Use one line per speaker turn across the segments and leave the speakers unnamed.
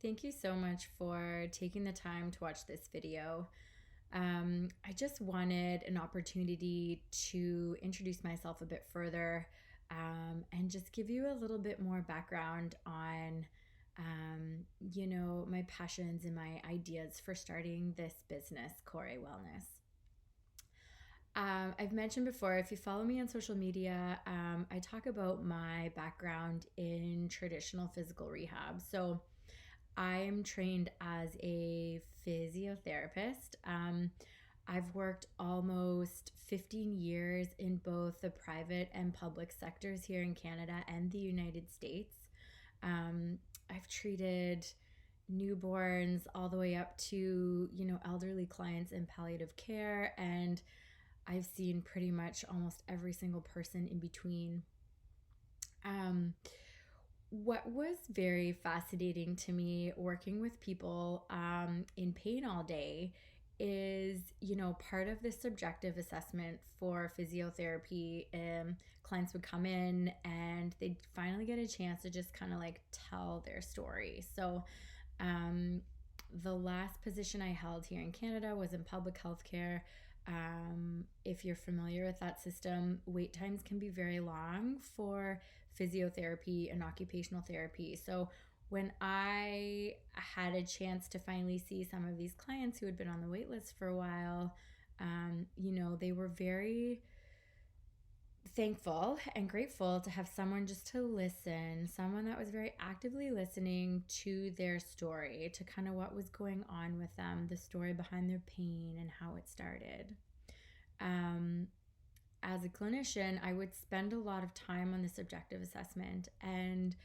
Thank you so much for taking the time to watch this video. I just wanted an opportunity to introduce myself a bit further and just give you a little bit more background on, my passions and my ideas for starting this business, Core Wellness. I've mentioned before, if you follow me on social media, I talk about my background in traditional physical rehab. So I am trained as a physiotherapist. I've worked almost 15 years in both the private and public sectors here in Canada and the United States. I've treated newborns all the way up to, elderly clients in palliative care, and I've seen pretty much almost every single person in between. Um, what was very fascinating to me working with people in pain all day is, part of the subjective assessment for physiotherapy. Clients would come in and they'd finally get a chance to just kind of like tell their story. So, um, the last position I held here in Canada was in public healthcare. If you're familiar with that system, wait times can be very long for physiotherapy and occupational therapy. So when I had a chance to finally see some of these clients who had been on the wait list for a while, they were very thankful and grateful to have someone just to listen, someone that was very actively listening to their story, to kind of what was going on with them, the story behind their pain and how it started. Um, as a clinician, I would spend a lot of time on the subjective assessment. And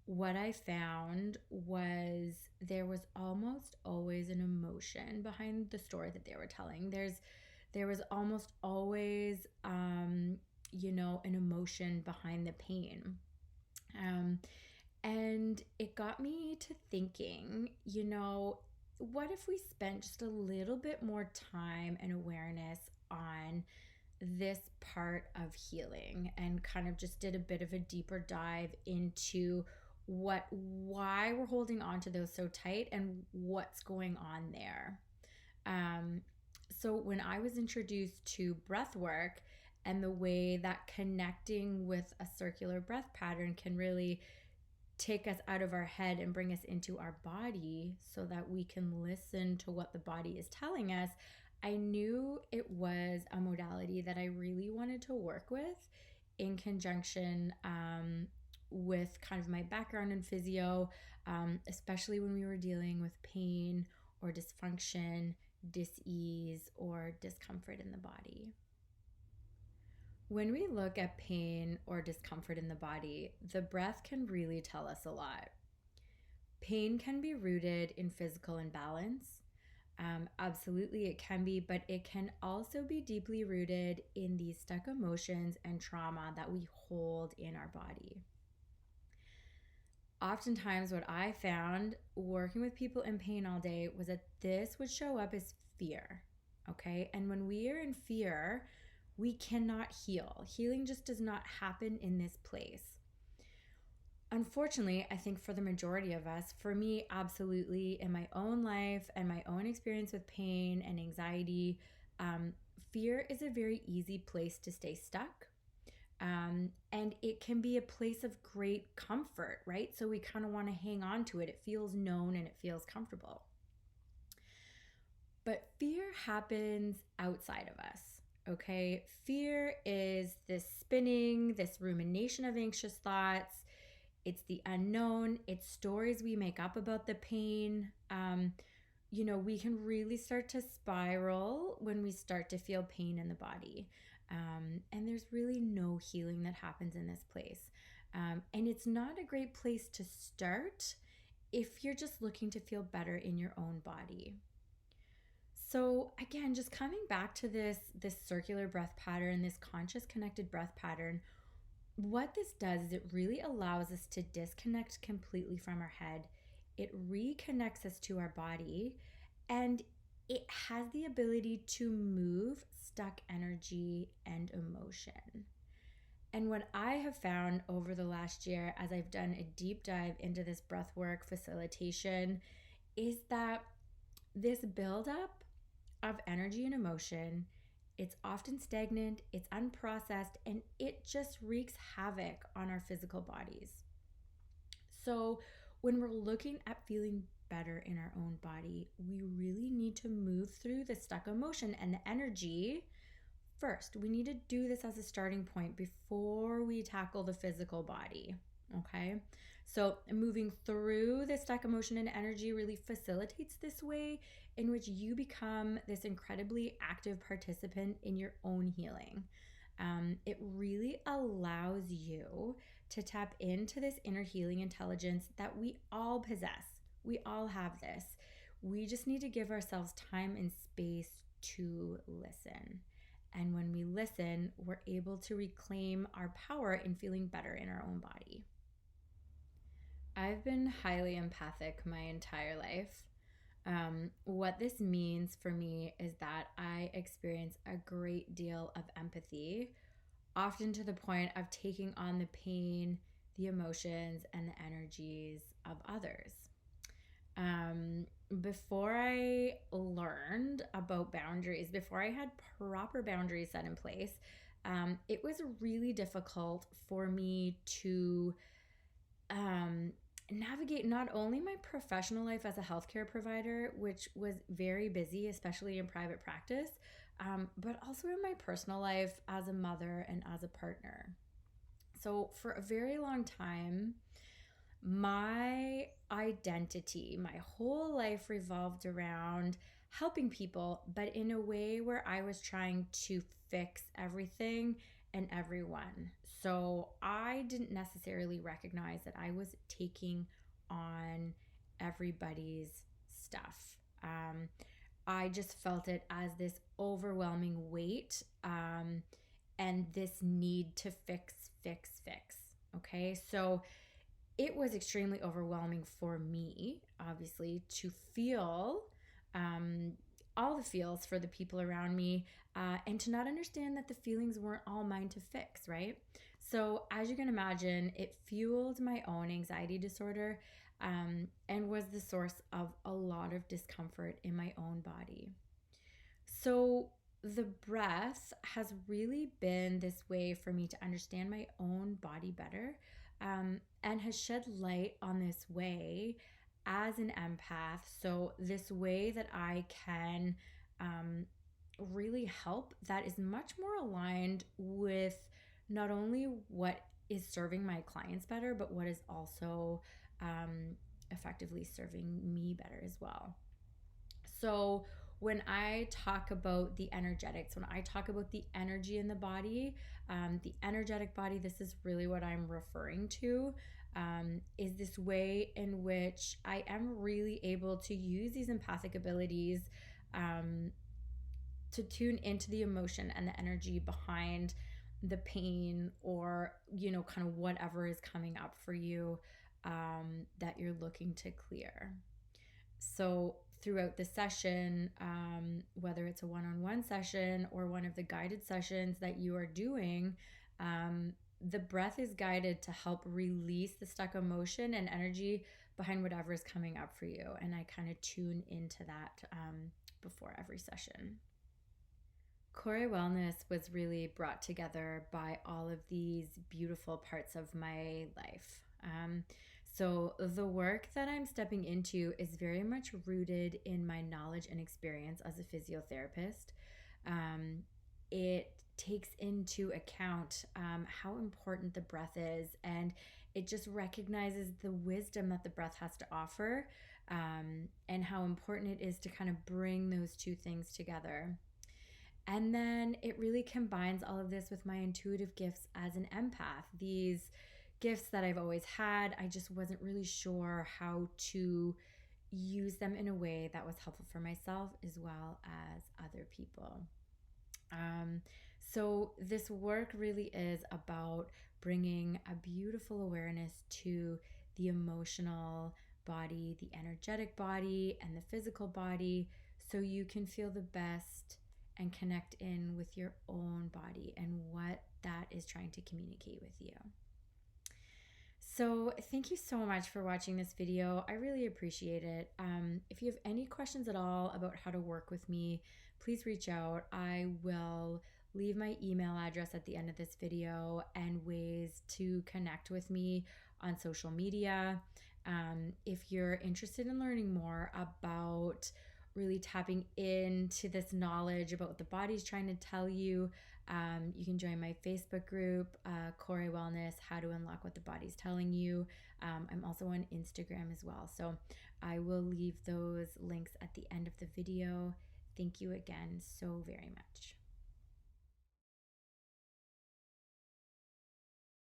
what I found was there was almost always an emotion behind the story that they were telling. There was almost always, an emotion behind the pain. Um, and it got me to thinking, what if we spent just a little bit more time and awareness on this part of healing and kind of just did a bit of a deeper dive into why we're holding on to those so tight and what's going on there. Um, so when I was introduced to breath work and the way that connecting with a circular breath pattern can really take us out of our head and bring us into our body so that we can listen to what the body is telling us, I knew it was a modality that I really wanted to work with in conjunction with kind of my background in physio, especially when we were dealing with pain or dysfunction, dis-ease, or discomfort in the body. When we look at pain or discomfort in the body, the breath can really tell us a lot. Pain can be rooted in physical imbalance. Absolutely, it can be, but it can also be deeply rooted in these stuck emotions and trauma that we hold in our body. Oftentimes, what I found working with people in pain all day was that this would show up as fear. Okay. And when we are in fear, we cannot heal. Healing just does not happen in this place. Unfortunately, I think for the majority of us, for me, absolutely, in my own life and my own experience with pain and anxiety, fear is a very easy place to stay stuck. And it can be a place of great comfort, right? So we kind of want to hang on to it. It feels known and it feels comfortable. But fear happens outside of us. Okay. Fear is this spinning, this rumination of anxious thoughts. It's the unknown. It's stories we make up about the pain. We can really start to spiral when we start to feel pain in the body. And there's really no healing that happens in this place. And it's not a great place to start if you're just looking to feel better in your own body. So again, just coming back to this circular breath pattern, this conscious connected breath pattern, what this does is it really allows us to disconnect completely from our head. It reconnects us to our body, and it has the ability to move stuck energy and emotion. And what I have found over the last year, as I've done a deep dive into this breathwork facilitation, is that this buildup of energy and emotion, it's often stagnant, it's unprocessed, and it just wreaks havoc on our physical bodies. So, when we're looking at feeling better in our own body, we really need to move through the stuck emotion and the energy first. We need to do this as a starting point before we tackle the physical body. Okay. So, moving through the stuck emotion and energy really facilitates this way in which you become this incredibly active participant in your own healing. It really allows you to tap into this inner healing intelligence that we all possess. We all have this. We just need to give ourselves time and space to listen. And when we listen, we're able to reclaim our power in feeling better in our own body. I've been highly empathic my entire life. What this means for me is that I experience a great deal of empathy, often to the point of taking on the pain, the emotions, and the energies of others. Before I learned about boundaries, before I had proper boundaries set in place, it was really difficult for me to navigate not only my professional life as a healthcare provider, which was very busy, especially in private practice, but also in my personal life as a mother and as a partner. So for a very long time, my identity, my whole life revolved around helping people, but in a way where I was trying to fix everything and everyone. So I didn't necessarily recognize that I was taking on everybody's stuff. I just felt it as this overwhelming weight, and this need to fix. Okay, so it was extremely overwhelming for me, obviously, to feel all the feels for the people around me, and to not understand that the feelings weren't all mine to fix, right? So, as you can imagine, it fueled my own anxiety disorder, and was the source of a lot of discomfort in my own body. So, the breath has really been this way for me to understand my own body better, and has shed light on this way as an empath. So, this way that I can really help that is much more aligned with not only what is serving my clients better, but what is also effectively serving me better as well. So, when I talk about the energetics, when I talk about the energy in the body, the energetic body, this is really what I'm referring to. Is this way in which I am really able to use these empathic abilities, to tune into the emotion and the energy behind the pain, or, kind of whatever is coming up for you, that you're looking to clear. So, throughout the session, whether it's a one-on-one session or one of the guided sessions that you are doing, the breath is guided to help release the stuck emotion and energy behind whatever is coming up for you. And I kind of tune into that before every session. Core Wellness was really brought together by all of these beautiful parts of my life. So the work that I'm stepping into is very much rooted in my knowledge and experience as a physiotherapist. It takes into account how important the breath is, and it just recognizes the wisdom that the breath has to offer, and how important it is to kind of bring those two things together. And then it really combines all of this with my intuitive gifts as an empath. These gifts that I've always had, I just wasn't really sure how to use them in a way that was helpful for myself as well as other people. So this work really is about bringing a beautiful awareness to the emotional body, the energetic body, and the physical body, so you can feel the best and connect in with your own body and what that is trying to communicate with you. So thank you so much for watching this video. I really appreciate it. If you have any questions at all about how to work with me, please reach out. I will leave my email address at the end of this video and ways to connect with me on social media. If you're interested in learning more about really tapping into this knowledge about what the body's trying to tell you, you can join my Facebook group, Core Wellness, How to Unlock What the Body's Telling You. I'm also on Instagram as well. So I will leave those links at the end of the video. Thank you again so very much.